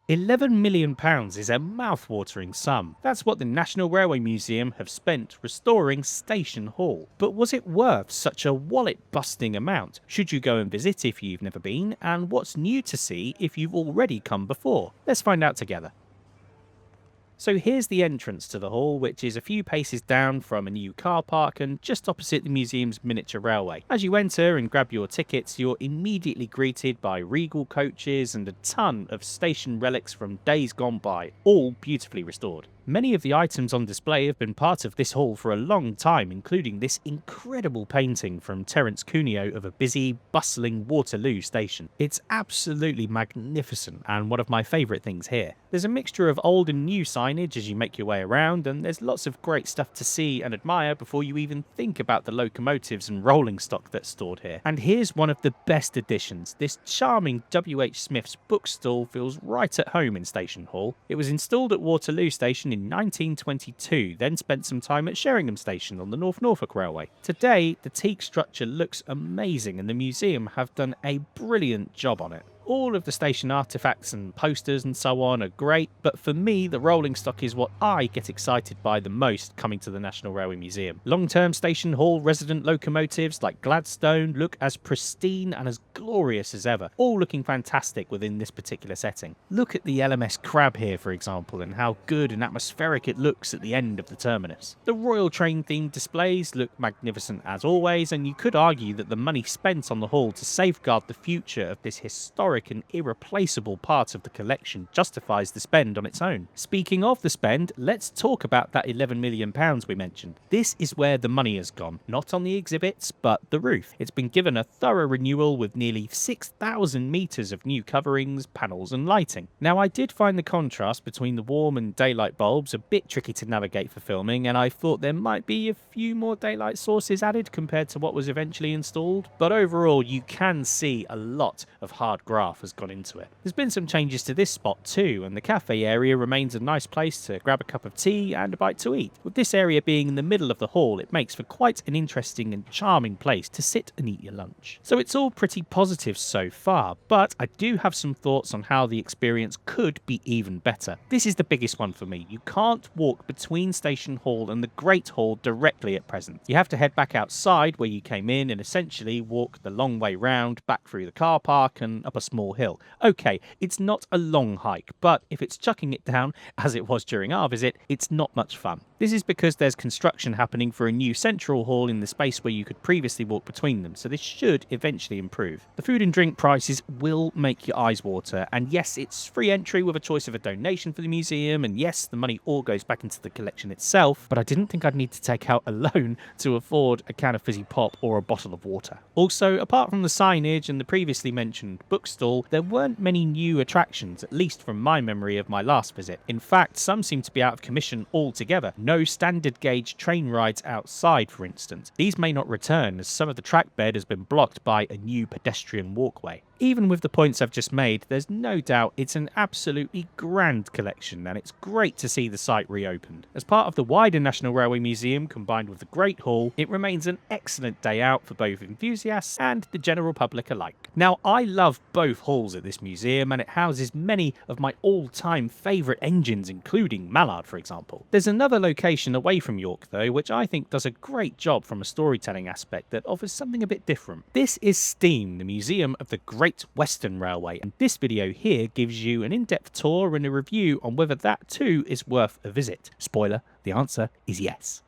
£11 million is a mouth-watering sum. That's what the National Railway Museum have spent restoring Station Hall. But was it worth such a wallet-busting amount? Should you go and visit if you've never been? And what's new to see if you've already come before? Let's find out together. So here's the entrance to the hall, which is a few paces down from a new car park and just opposite the museum's miniature railway. As you enter and grab your tickets, you're immediately greeted by regal coaches and a ton of station relics from days gone by, all beautifully restored. Many of the items on display have been part of this hall for a long time, including this incredible painting from Terence Cuneo of a busy, bustling Waterloo station. It's absolutely magnificent and one of my favourite things here. There's a mixture of old and new signage as you make your way around, and there's lots of great stuff to see and admire before you even think about the locomotives and rolling stock that's stored here. And here's one of the best additions. This charming W.H. Smith's bookstall feels right at home in Station Hall. It was installed at Waterloo Station in 1922, then spent some time at Sheringham Station on the North Norfolk Railway. Today, the teak structure looks amazing and the museum have done a brilliant job on it. All of the station artifacts and posters and so on are great, but for me, the rolling stock is what I get excited by the most coming to the National Railway Museum. Long-term Station Hall resident locomotives like Gladstone look as pristine and as glorious as ever, all looking fantastic within this particular setting. Look at the LMS Crab here, for example, and how good and atmospheric it looks at the end of the terminus. The Royal Train themed displays look magnificent as always, and you could argue that the money spent on the hall to safeguard the future of this historic and irreplaceable part of the collection justifies the spend on its own. Speaking of the spend, let's talk about that £11 million we mentioned. This is where the money has gone, not on the exhibits, but the roof. It's been given a thorough renewal with nearly 6,000 metres of new coverings, panels and lighting. Now, I did find the contrast between the warm and daylight bulbs a bit tricky to navigate for filming, and I thought there might be a few more daylight sources added compared to what was eventually installed, but overall you can see a lot of hard grass has gone into it. There's been some changes to this spot too, and the cafe area remains a nice place to grab a cup of tea and a bite to eat. With this area being in the middle of the hall, it makes for quite an interesting and charming place to sit and eat your lunch. So it's all pretty positive so far, but I do have some thoughts on how the experience could be even better. This is the biggest one for me. You can't walk between Station Hall and the Great Hall directly at present. You have to head back outside where you came in and essentially walk the long way round, back through the car park and up a small hill. Okay, it's not a long hike, but if it's chucking it down, as it was during our visit, it's not much fun. This is because there's construction happening for a new central hall in the space where you could previously walk between them, so this should eventually improve. The food and drink prices will make your eyes water, and yes, it's free entry with a choice of a donation for the museum, and yes, the money all goes back into the collection itself, but I didn't think I'd need to take out a loan to afford a can of fizzy pop or a bottle of water. Also, apart from the signage and the previously mentioned bookstall, there weren't many new attractions, at least from my memory of my last visit. In fact, some seem to be out of commission altogether. No standard gauge train rides outside, for instance. These may not return, as some of the track bed has been blocked by a new pedestrian walkway. Even with the points I've just made, there's no doubt it's an absolutely grand collection, and it's great to see the site reopened. As part of the wider National Railway Museum combined with the Great Hall, it remains an excellent day out for both enthusiasts and the general public alike. Now, I love both halls at this museum, and it houses many of my all-time favourite engines, including Mallard, for example. There's another location away from York, though, which I think does a great job from a storytelling aspect that offers something a bit different. This is Steam, the museum of the Great Western Railway, and this video here gives you an in-depth tour and a review on whether that too is worth a visit. Spoiler, the answer is yes.